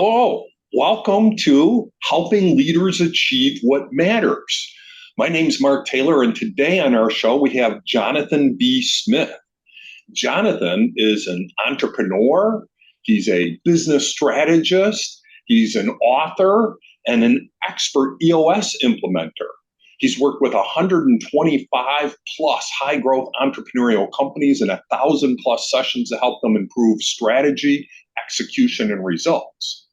Hello, welcome to Helping Leaders Achieve What Matters. My name is Mark Taylor, and today on our show we have Jonathan B. Smith. Jonathan is an entrepreneur, he's a business strategist, he's an author, and an expert EOS implementer. He's worked with 125 plus high growth entrepreneurial companies and 1,000 plus sessions to help them improve strategy, execution, and results.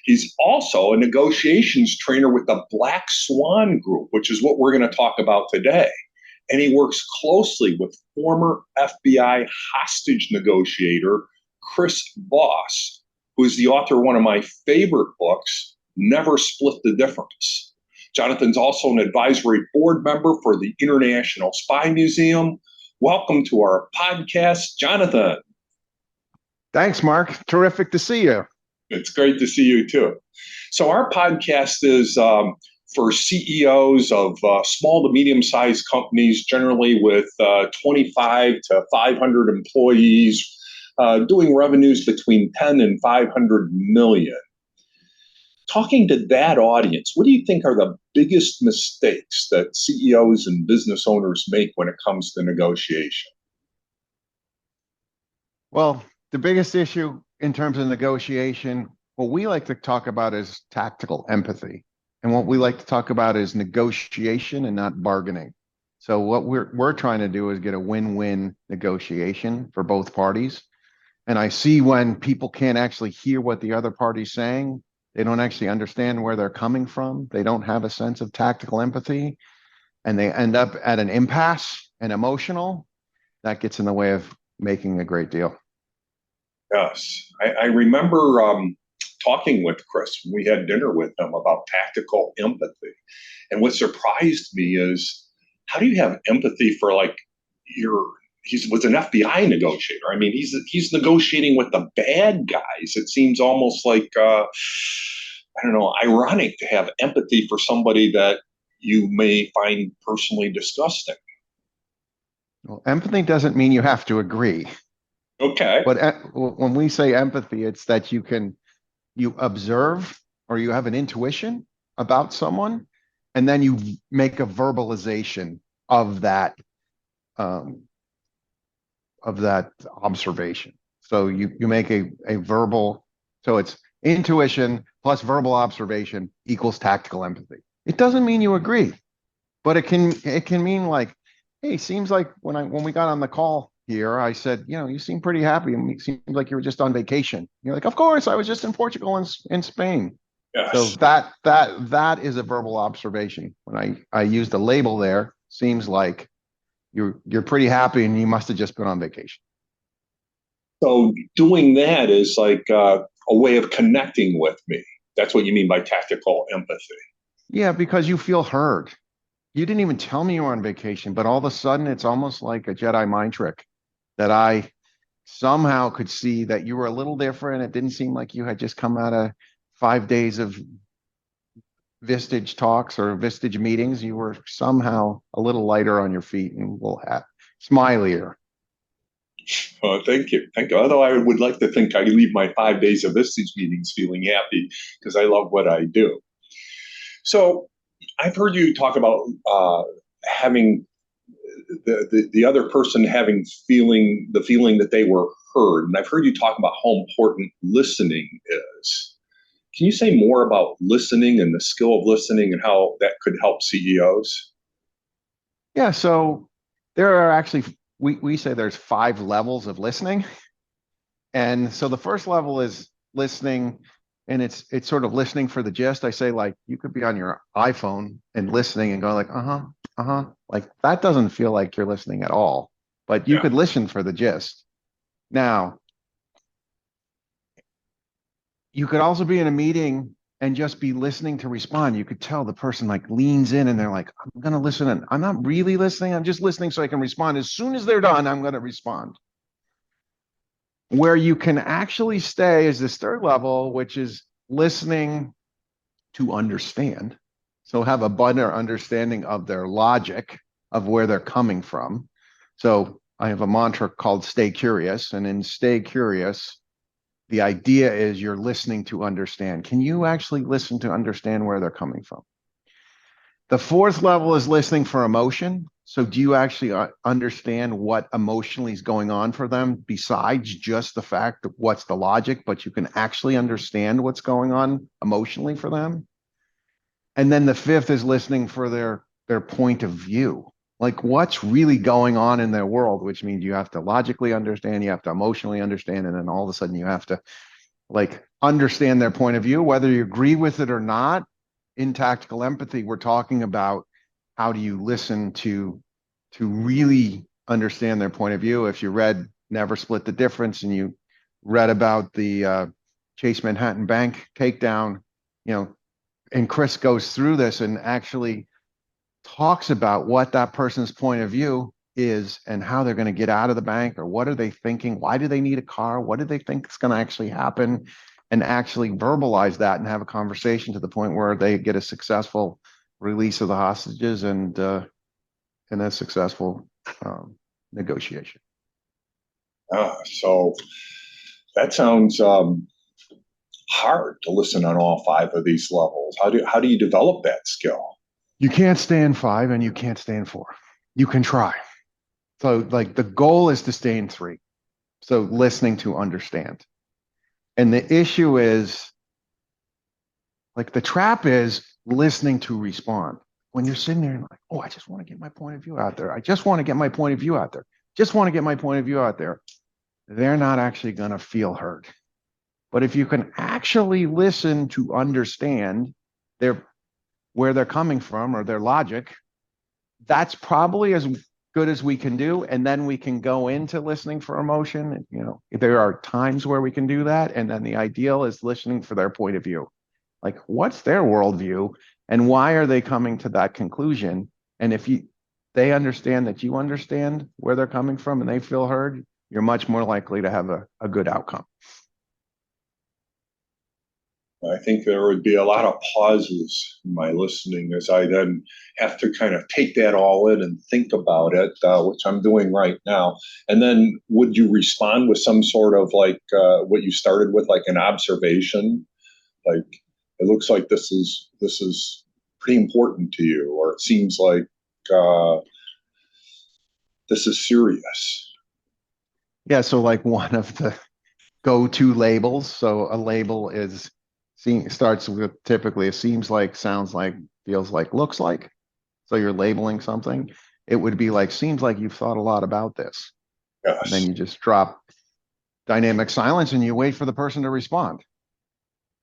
He's also a negotiations trainer with the Black Swan Group, which is what we're going to talk about today. And he works closely with former FBI Hostage Negotiator Chris Voss, who is the author of one of my favorite books, Never Split the Difference. Jonathan's also an advisory board member for the International Spy Museum. Welcome to our podcast, Jonathan. Thanks, Mark. Terrific to see you. It's great to see you too. So our podcast is for CEOs of small to medium-sized companies, generally with 25 to 500 employees, doing revenues between 10 and 500 million. Talking to that audience, what do you think are the biggest mistakes that CEOs and business owners make when it comes to negotiation? Well, the biggest issue in terms of negotiation, what we like to talk about is tactical empathy. And what we like to talk about is negotiation and not bargaining. So what we're trying to do is get a win-win negotiation for both parties. And I see when people can't actually hear what the other party's saying, they don't actually understand where they're coming from. They don't have a sense of tactical empathy, and they end up at an impasse and emotional. That gets in the way of making a great deal. Yes, I remember talking with Chris when we had dinner with him about tactical empathy. And what surprised me is, how do you have empathy for he was an FBI negotiator. I mean, he's negotiating with the bad guys. It seems almost like, ironic to have empathy for somebody that you may find personally disgusting. Well, empathy doesn't mean you have to agree. Okay. But when we say empathy, it's that you observe or you have an intuition about someone, and then you make a verbalization of that observation. So you make a verbal, so it's intuition plus verbal observation equals tactical empathy. It doesn't mean you agree, but it can mean like, hey, seems like when we got on the call here, I said, you seem pretty happy, and it seems like you were just on vacation. You're like, of course, I was just in Portugal and in Spain. Yes. So that is a verbal observation. When I used a label there, seems like you're pretty happy and you must have just been on vacation. So doing that is like a way of connecting with me. That's what you mean by tactical empathy. Yeah, because you feel heard. You didn't even tell me you were on vacation, but all of a sudden it's almost like a Jedi mind trick that I somehow could see that you were a little different. It didn't seem like you had just come out of 5 days of Vistage talks or Vistage meetings. You were somehow a little lighter on your feet and smilier. Oh, thank you. Thank you. Although I would like to think I leave my 5 days of Vistage meetings feeling happy because I love what I do. So I've heard you talk about having the other person having the feeling that they were heard. And I've heard you talk about how important listening is. Can you say more about listening and the skill of listening and how that could help CEOs? Yeah, so there are actually, we say there's 5 levels of listening. And so the first level is listening, and it's sort of listening for the gist. I say, like, you could be on your iPhone and listening and go like, like that doesn't feel like you're listening at all, but you could listen for the gist. Now, you could also be in a meeting and just be listening to respond. You could tell the person like leans in and they're like, I'm going to listen, and I'm not really listening. I'm just listening so I can respond. As soon as they're done, I'm going to respond. Where you can actually stay is this third level, which is listening to understand. So have a better understanding of their logic, of where they're coming from. So I have a mantra called stay curious. And in stay curious, the idea is you're listening to understand. Can you actually listen to understand where they're coming from? The fourth level is listening for emotion. So do you actually understand what emotionally is going on for them besides just the fact that what's the logic, but you can actually understand what's going on emotionally for them? And then the fifth is listening for their point of view. Like what's really going on in their world, which means you have to logically understand, you have to emotionally understand, and then all of a sudden you have to like understand their point of view, whether you agree with it or not. In tactical empathy, we're talking about how do you listen to really understand their point of view. If you read Never Split the Difference and you read about the Chase Manhattan Bank takedown, you know, and Chris goes through this and actually talks about what that person's point of view is and how they're going to get out of the bank, or what are they thinking? Why do they need a car? What do they think is going to actually happen? And actually verbalize that and have a conversation to the point where they get a successful release of the hostages and a successful negotiation. So that sounds hard to listen on all five of these levels. How do you develop that skill? You can't stay in 5 and you can't stay in 4. You can try. So like the goal is to stay in 3. So listening to understand. And the issue is, like the trap is listening to respond. When you're sitting there and like, oh, I just want to get my point of view out there. I just want to get my point of view out there. Just want to get my point of view out there. They're not actually going to feel heard. But if you can actually listen to understand where they're coming from or their logic, that's probably as good as we can do. And then we can go into listening for emotion. You know, there are times where we can do that. And then the ideal is listening for their point of view. Like, what's their worldview and why are they coming to that conclusion? And if they understand that you understand where they're coming from and they feel heard, you're much more likely to have a good outcome. I think there would be a lot of pauses in my listening as I then have to kind of take that all in and think about it, which I'm doing right now. And then would you respond with some sort of like what you started with, like an observation? Like, it looks like this is pretty important to you, or it seems like this is serious. Yeah, so like one of the go-to labels. So a label starts with typically it seems like, sounds like, feels like, looks like. So you're labeling something. It would be like, seems like you've thought a lot about this. Yes. And then you just drop dynamic silence and you wait for the person to respond.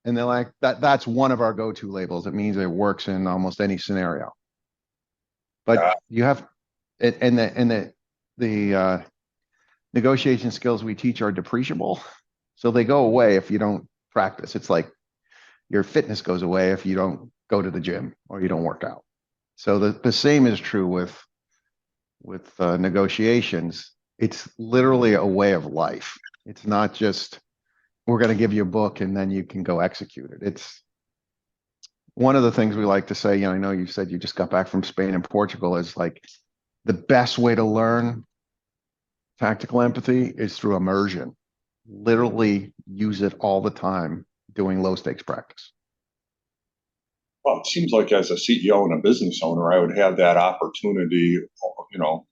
And they're like, that's one of our go-to labels. It means it works in almost any scenario. But you have it, and the negotiation skills we teach are depreciable. So they go away if you don't practice. It's like your fitness goes away if you don't go to the gym or you don't work out. So the same is true with negotiations. It's literally a way of life. It's not just, we're going to give you a book and then you can go execute it. It's one of the things we like to say, you know, I know you said you just got back from Spain and Portugal, is like the best way to learn tactical empathy is through immersion. Literally use it all the time doing low stakes practice. Well, it seems like as a CEO and a business owner, I would have that opportunity, you know,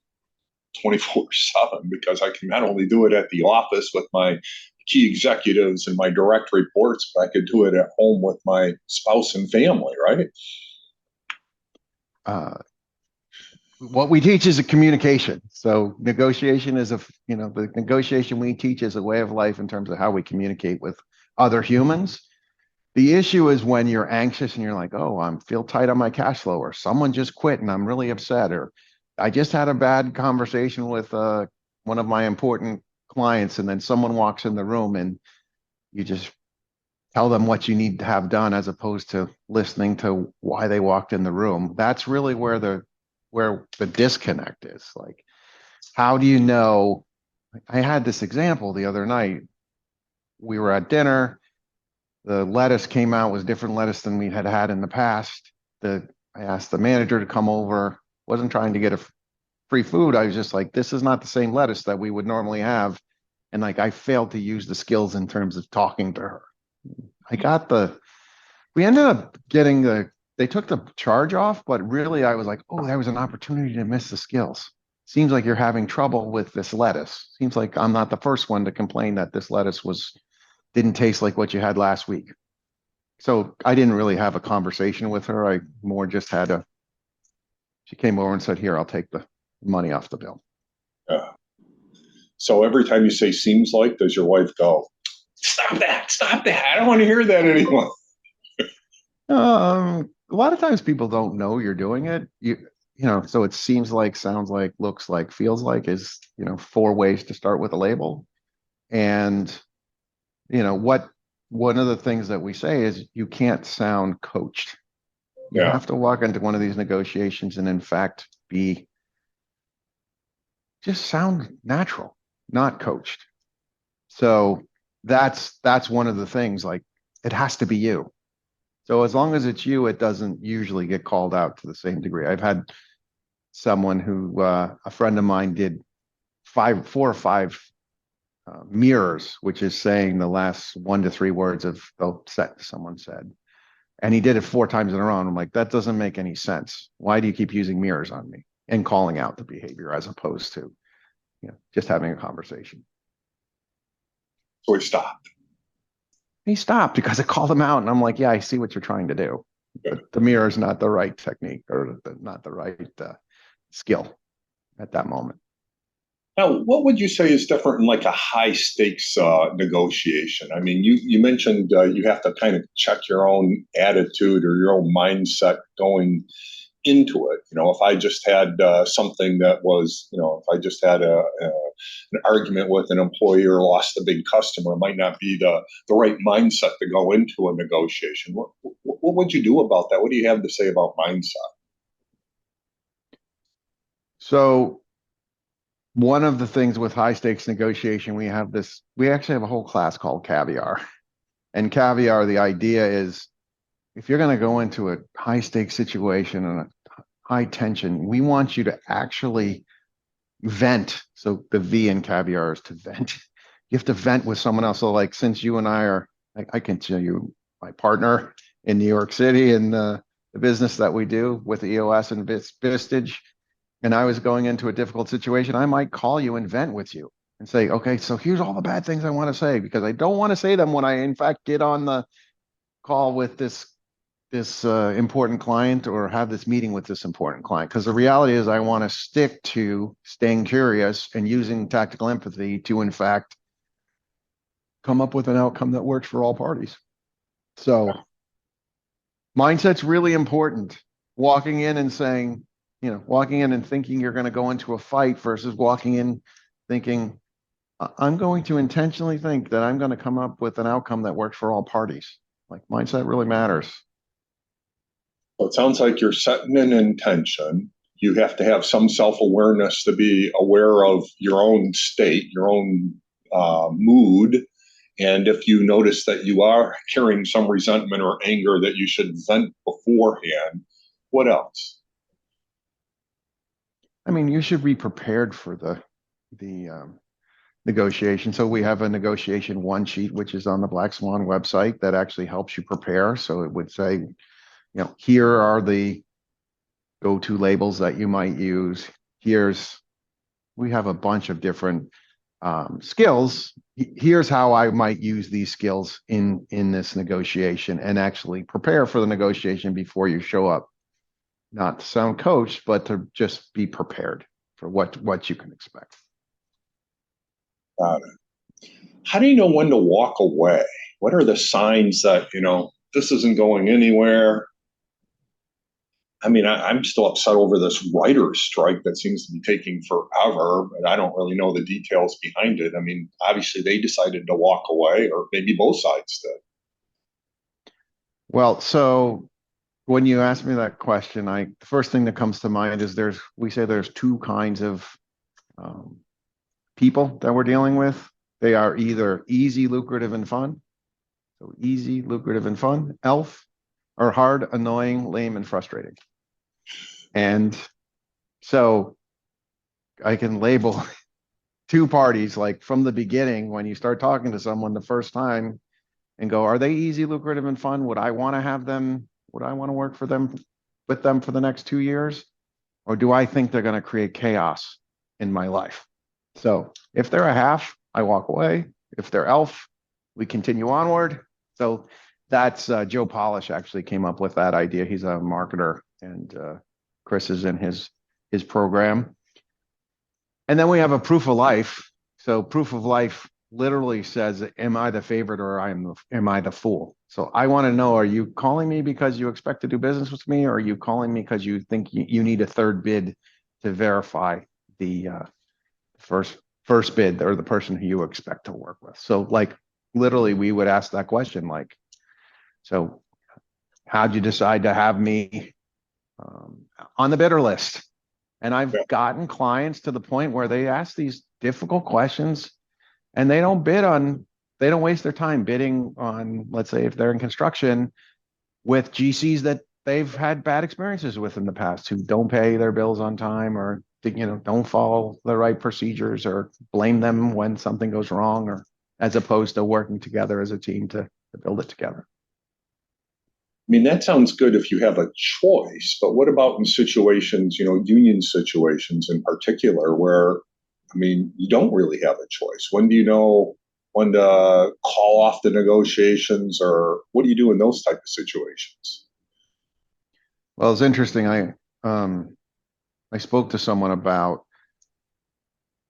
24/7, because I can not only do it at the office with my key executives and my direct reports, but I could do it at home with my spouse and family, right? What we teach is a communication. So negotiation is the negotiation we teach is a way of life in terms of how we communicate with other humans. The issue is when you're anxious and you're like, oh, I feel tight on my cash flow, or someone just quit and I'm really upset, or I just had a bad conversation with one of my important clients, and then someone walks in the room and you just tell them what you need to have done as opposed to listening to why they walked in the room. That's really where the disconnect is. Like, how do you know? I had this example the other night. We were at dinner. The lettuce came out was different lettuce than we had had in the past. I asked the manager to come over. Wasn't trying to get a free food. I was just like, this is not the same lettuce that we would normally have. And like, I failed to use the skills in terms of talking to her. I got we ended up getting they took the charge off, but really I was like, oh, that was an opportunity to miss the skills. Seems like you're having trouble with this lettuce. Seems like I'm not the first one to complain that this lettuce didn't taste like what you had last week. So I didn't really have a conversation with her. I more just she came over and said, here, I'll take the money off the bill. Yeah. So every time you say seems like, does your wife go, stop that, stop that. I don't want to hear that anymore. A lot of times people don't know you're doing it. So it seems like, sounds like, looks like, feels like is, 4 ways to start with a label. And, one of the things that we say is you can't sound coached. You Yeah. have to walk into one of these negotiations and in fact just sound natural, not coached. So that's one of the things, like, it has to be you. So as long as it's you, it doesn't usually get called out to the same degree. I've had someone who, a friend of mine, did 4 or 5 mirrors, which is saying the last 1 to 3 words of the sentence someone said. And he did it 4 times in a row. And I'm like, that doesn't make any sense. Why do you keep using mirrors on me and calling out the behavior as opposed to, just having a conversation? So he stopped. He stopped because I called him out, and I'm like, yeah, I see what you're trying to do. But the mirror is not the right technique, or not the right skill at that moment. Now, what would you say is different in like a high stakes negotiation? I mean, you mentioned you have to kind of check your own attitude or your own mindset going into it. If I just had something that was, if I just had an argument with an employee or lost a big customer, it might not be the right mindset to go into a negotiation. What would you do about that? What do you have to say about mindset? So one of the things with high stakes negotiation, we actually have a whole class called caviar. And caviar, the idea is, if you're going to go into a high stakes situation and a high tension, we want you to actually vent. So the V in caviar is to vent. You have to vent with someone else. So like, since you and I can tell you my partner in New York City and the business that we do with EOS and Vistage, and I was going into a difficult situation, I might call you and vent with you and say, okay, so here's all the bad things I want to say, because I don't want to say them when I in fact get on the call with this important client, or have this meeting with this important client. Because the reality is, I want to stick to staying curious and using tactical empathy to in fact come up with an outcome that works for all parties. So mindset's really important. Walking in and saying, walking in and thinking you're going to go into a fight versus walking in thinking, I'm going to intentionally think that I'm going to come up with an outcome that works for all parties. Like, mindset really matters. So it sounds like you're setting an intention. You have to have some self-awareness to be aware of your own state, your own mood. And if you notice that you are carrying some resentment or anger that you should vent beforehand, what else? I mean, you should be prepared for the negotiation. So we have a negotiation one sheet, which is on the Black Swan website, that actually helps you prepare. So it would say, here are the go-to labels that you might use. We have a bunch of different skills. Here's how I might use these skills in this negotiation, and actually prepare for the negotiation before you show up. Not to sound coached, but to just be prepared for what you can expect. Got it. How do you know when to walk away? What are the signs that, this isn't going anywhere? I mean, I'm still upset over this writer's strike that seems to be taking forever, but I don't really know the details behind it. I mean, obviously they decided to walk away, or maybe both sides did. Well, so when you ask me that question, the first thing that comes to mind is we say there's 2 kinds of people that we're dealing with. They are either easy, lucrative, and fun. So easy, lucrative, and fun, ELF, or hard, annoying, lame, and frustrating. And so I can label two parties, like from the beginning, when you start talking to someone the first time and go, are they easy, lucrative, and fun? Would I want to have them? Would I want to work for them with them for the next 2 years? Or do I think they're going to create chaos in my life? So if they're a half, I walk away. If they're elf, we continue onward. So that's Joe Polish actually came up with that idea. He's a marketer, and Chris is in his program. And then we have a proof of life. So proof of life literally says, am I the favorite or am I the fool? So I want to know, are you calling me because you expect to do business with me, or are you calling me because you think you need a third bid to verify the first bid or the person who you expect to work with? So like literally we would ask that question, like, so how'd you decide to have me on the bidder list? And I've gotten clients to the point where they ask these difficult questions and they don't waste their time bidding on, let's say if they're in construction, with GCs that they've had bad experiences with in the past, who don't pay their bills on time, or don't follow the right procedures, or blame them when something goes wrong, or as opposed to working together as a team to build it together. I mean, that sounds good if you have a choice, but what about in situations, union situations in particular, where, I mean, you don't really have a choice? When do you know when to call off the negotiations, or what do you do in those type of situations? Well, it's interesting. I spoke to someone about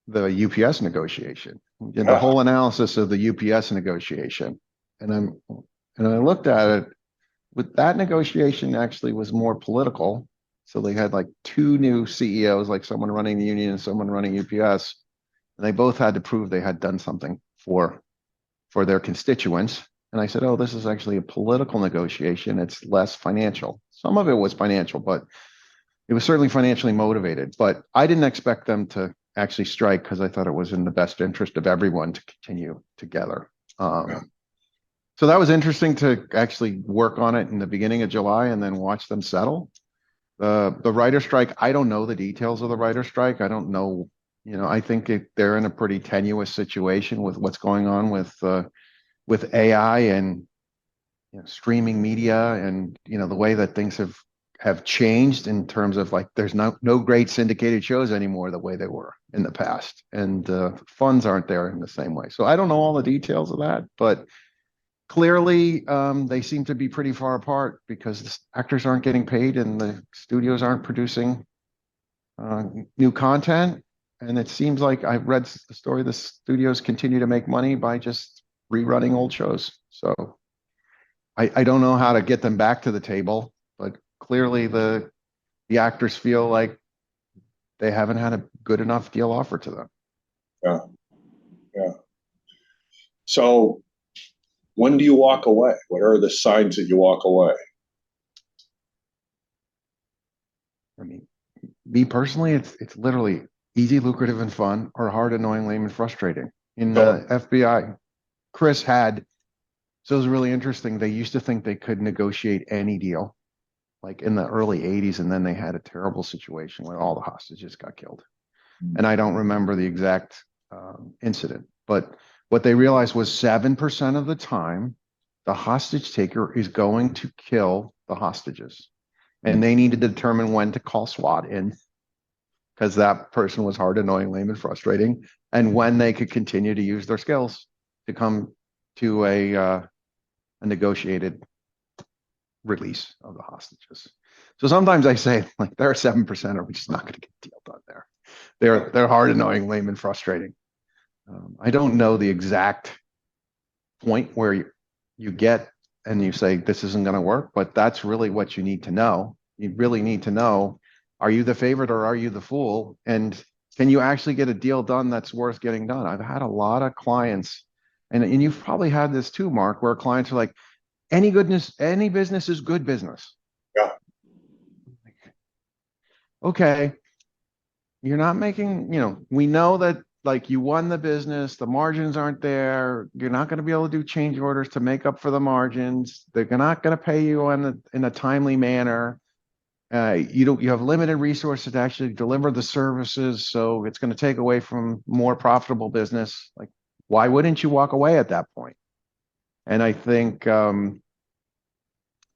the UPS negotiation, the whole analysis of the UPS negotiation, and I looked at it. With that negotiation actually was more political. So they had like two new CEOs, like someone running the union and someone running UPS, and they both had to prove they had done something for their constituents. And I said, oh, this is actually a political negotiation. It's less financial. Some of it was financial, but it was certainly financially motivated. But I didn't expect them to actually strike because I thought it was in the best interest of everyone to continue together. So that was interesting to actually work on it in the beginning of July and then watch them settle. The writer strike, I don't know the details of the writer strike. I don't know, I think they're in a pretty tenuous situation with what's going on with AI and streaming media, and the way that things have changed in terms of, like, there's no great syndicated shows anymore the way they were in the past, and funds aren't there in the same way. So I don't know all the details of that, but clearly, they seem to be pretty far apart because the actors aren't getting paid and the studios aren't producing new content. And it seems like I've read the story, the studios continue to make money by just rerunning old shows. So I don't know how to get them back to the table, but clearly the actors feel like they haven't had a good enough deal offered to them. Yeah. Yeah. So when do you walk away? What are the signs that you walk away? I mean, me personally, it's literally easy, lucrative, and fun, or hard, annoying, lame, and frustrating. In the FBI, Chris had, so it was really interesting. They used to think they could negotiate any deal, like in the early 80s, and then they had a terrible situation where all the hostages got killed. And I don't remember the exact incident, but what they realized was 7% of the time, the hostage taker is going to kill the hostages. And they need to determine when to call SWAT in, because that person was hard, annoying, lame, and frustrating, and when they could continue to use their skills to come to a negotiated release of the hostages. So sometimes I say, like, there are 7% are we just not going to get a deal done there. They're hard, annoying, lame, and frustrating. I don't know the exact point where you get and you say this isn't going to work, but that's really what you need to know. You really need to know, are you the favorite or are you the fool? And can you actually get a deal done that's worth getting done? I've had a lot of clients, and you've probably had this too, Mark, where clients are like, any business is good business. Yeah. Okay. You're not making, we know that, like, you won the business, the margins aren't there. You're not going to be able to do change orders to make up for the margins. They're not going to pay you in a timely manner. You have limited resources to actually deliver the services, so it's going to take away from more profitable business. Like, why wouldn't you walk away at that point? And I think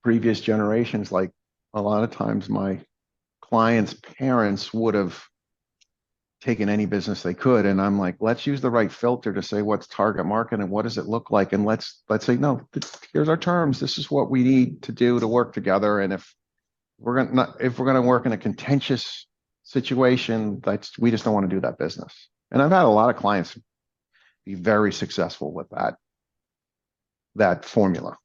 previous generations, like a lot of times my clients' parents would have taken any business they could, and I'm like, let's use the right filter to say what's target market and what does it look like, and let's say no. Here's our terms. This is what we need to do to work together, and if we're going to work in a contentious situation, we just don't want to do that business. And I've had a lot of clients be very successful with that formula.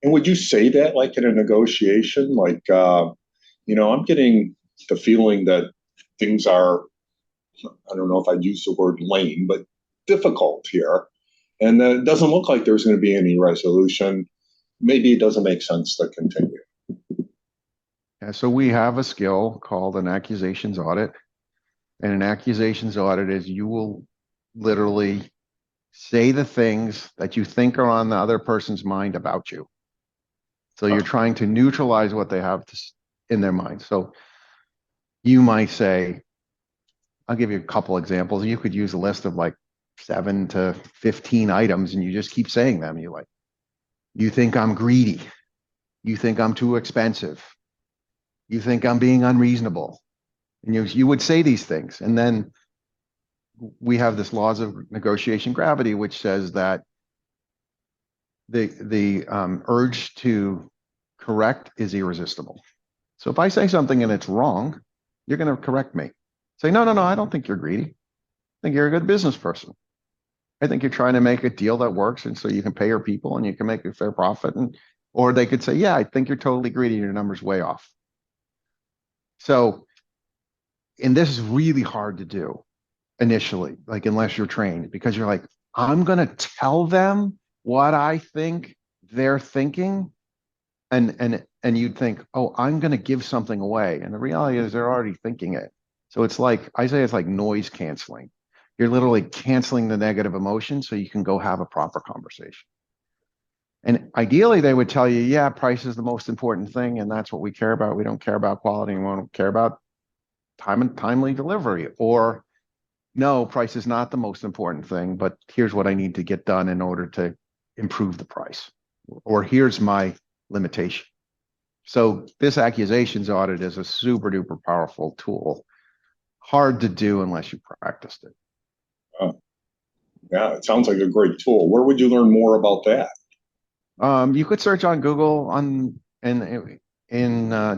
And would you say that like in a negotiation, like, I'm getting the feeling that things are, I don't know if I'd use the word lame, but difficult here. And it doesn't look like there's going to be any resolution. Maybe it doesn't make sense to continue. Yeah, so we have a skill called an accusations audit. And an accusations audit is you will literally say the things that you think are on the other person's mind about you. So you're trying to neutralize what they have in their mind. So you might say, I'll give you a couple examples. You could use a list of like 7 to 15 items and you just keep saying them. You think I'm greedy. You think I'm too expensive. You think I'm being unreasonable. And you would say these things. And then we have this laws of negotiation gravity, which says that the urge to correct is irresistible. So if I say something and it's wrong, you're going to correct me. Say, no, I don't think you're greedy. I think you're a good business person. I think you're trying to make a deal that works, and so you can pay your people and you can make a fair profit. Or they could say, yeah, I think you're totally greedy. Your number's way off. So, and this is really hard to do initially, like unless you're trained, because you're like, I'm going to tell them what I think they're thinking. And you'd think, oh, I'm going to give something away. And the reality is they're already thinking it. So it's like, I say it's like noise canceling. You're literally canceling the negative emotion so you can go have a proper conversation. And ideally, they would tell you, yeah, price is the most important thing. And that's what we care about. We don't care about quality and we don't care about time and timely delivery. Or no, price is not the most important thing, but here's what I need to get done in order to improve the price. Or here's my limitation. So this accusations audit is a super duper powerful tool. Hard to do unless you practiced it. Yeah, it sounds like a great tool. Where would you learn more about that? You could search on Google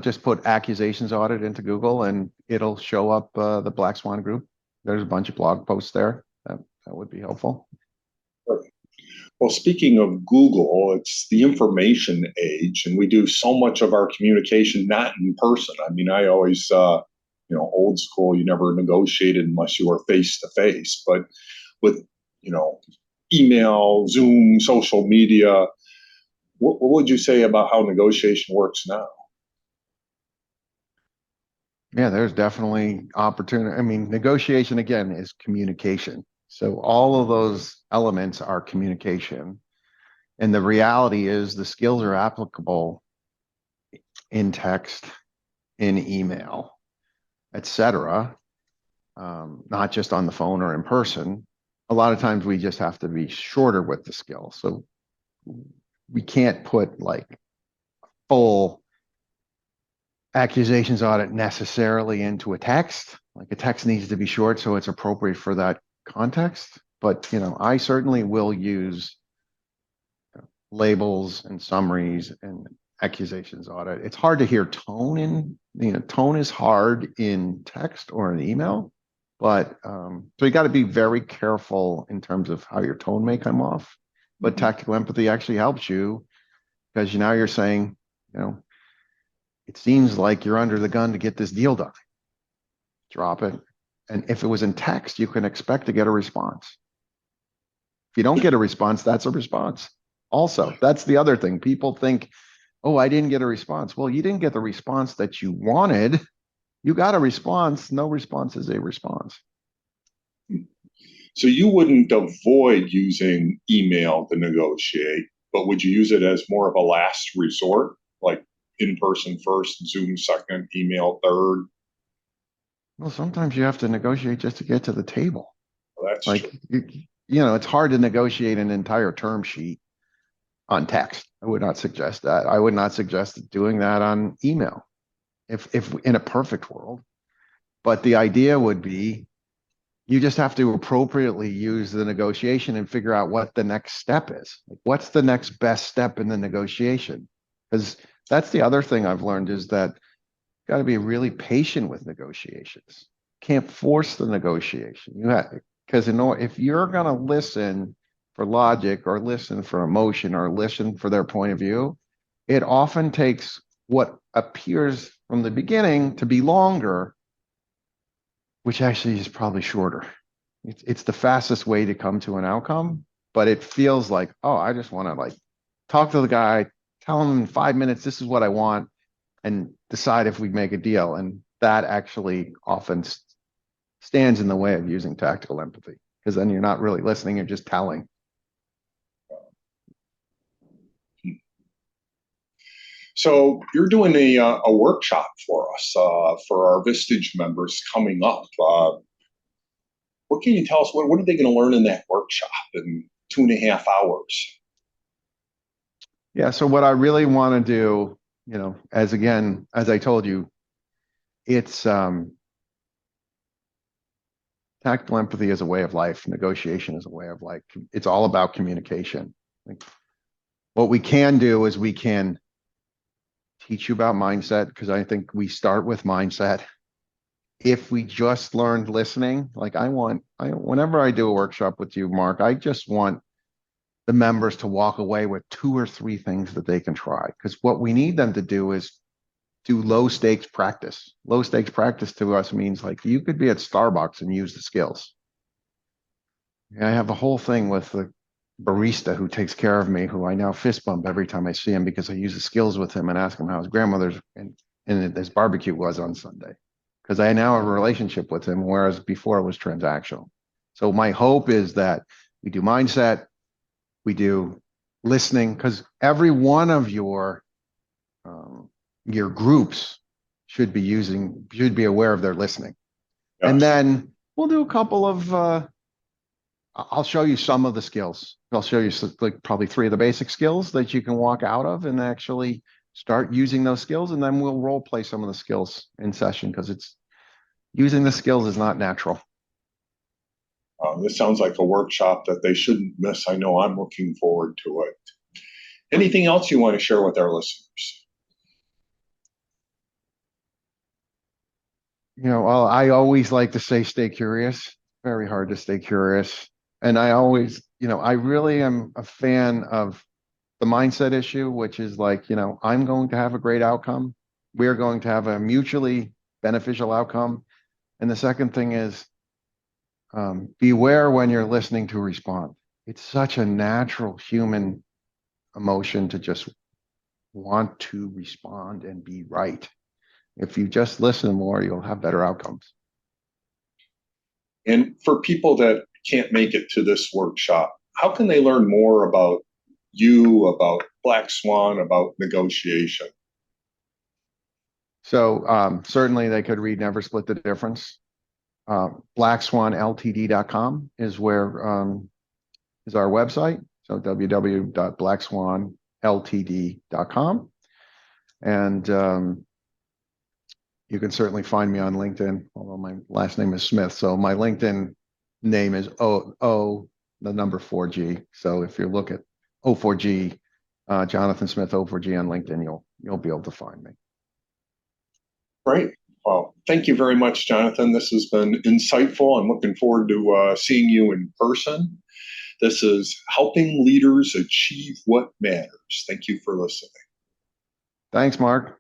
just put accusations audit into Google and it'll show up the Black Swan Group. There's a bunch of blog posts there. That would be helpful. Well, speaking of Google, it's the information age, and we do so much of our communication not in person. I mean, I always, old school, you never negotiated unless you were face to face. But with, email, Zoom, social media, what would you say about how negotiation works now? Yeah, there's definitely opportunity. I mean, negotiation again is communication. So all of those elements are communication. And the reality is the skills are applicable in text, in email, etc. Not just on the phone or in person. A lot of times we just have to be shorter with the skill. So we can't put like full accusations audit necessarily into a text. Like a text needs to be short so it's appropriate for that context. But I certainly will use labels and summaries and accusations audit. It's hard to hear tone tone is hard in text or an email. But so you got to be very careful in terms of how your tone may come off. But tactical empathy actually helps you because now you're saying, it seems like you're under the gun to get this deal done. Drop it. And if it was in text, you can expect to get a response. If you don't get a response, that's a response. Also, that's the other thing. People think, oh, I didn't get a response. Well, you didn't get the response that you wanted. You got a response. No response is a response. So you wouldn't avoid using email to negotiate, but would you use it as more of a last resort? Like, in person first, Zoom second, email third. Well, sometimes you have to negotiate just to get to the table. Well, that's Like, true. it's hard to negotiate an entire term sheet on text. I would not suggest that. I would not suggest doing that on email if in a perfect world. But the idea would be you just have to appropriately use the negotiation and figure out what the next step is. Like, what's the next best step in the negotiation? Because that's the other thing I've learned is that you got to be really patient with negotiations. Can't force the negotiation. You have, because if you're going to listen for logic or listen for emotion or listen for their point of view, it often takes what appears from the beginning to be longer, which actually is probably shorter. It's the fastest way to come to an outcome, but it feels like, oh, I just want to like talk to the guy, tell him in 5 minutes, this is what I want, and decide if we make a deal. And that actually often stands in the way of using tactical empathy, because then you're not really listening, you're just telling. So you're doing a workshop for us, for our Vistage members coming up. What can you tell us? What are they going to learn in that workshop in 2.5 hours? Yeah, so what I really want to do, as I told you, it's tactical empathy is a way of life. Negotiation is a way of life. It's all about communication. Like, what we can do is we can teach you about mindset, because I think we start with mindset. If we just learned listening, like whenever I do a workshop with you, Mark, I just want the members to walk away with 2 or 3 things that they can try. Because what we need them to do is do low stakes practice. Low stakes practice to us means like you could be at Starbucks and use the skills. I have a whole thing with the barista who takes care of me, who I now fist bump every time I see him because I use the skills with him and ask him how his grandmother's and his barbecue was on Sunday. Because I now have a relationship with him, whereas before it was transactional. So my hope is that we do mindset, we do listening, because every one of your groups should be aware of their listening. Yes. And then we'll do a couple of I'll show you some of the skills. I'll show you like probably 3 of the basic skills that you can walk out of and actually start using those skills. And then we'll role play some of the skills in session, because it's using the skills is not natural. This sounds like a workshop that they shouldn't miss. I know I'm looking forward to it. Anything else you want to share with our listeners? Well, I always like to say, stay curious. Very hard to stay curious. And I always, I really am a fan of the mindset issue, which is like, I'm going to have a great outcome. We're going to have a mutually beneficial outcome. And the second thing is, beware when you're listening to respond. It's such a natural human emotion to just want to respond and be right. If you just listen more, you'll have better outcomes. And for people that can't make it to this workshop, how can they learn more about you, about Black Swan, about negotiation? So certainly they could read Never Split the Difference. BlackSwanLTD.com is where is our website. So www.blackswanltd.com. And you can certainly find me on LinkedIn, although my last name is Smith. So my LinkedIn name is the number 4G. So if you look at O4G, Jonathan Smith O4G on LinkedIn, you'll be able to find me. Great. Well, thank you very much, Jonathan. This has been insightful. I'm looking forward to seeing you in person. This is Helping Leaders Achieve What Matters. Thank you for listening. Thanks, Mark.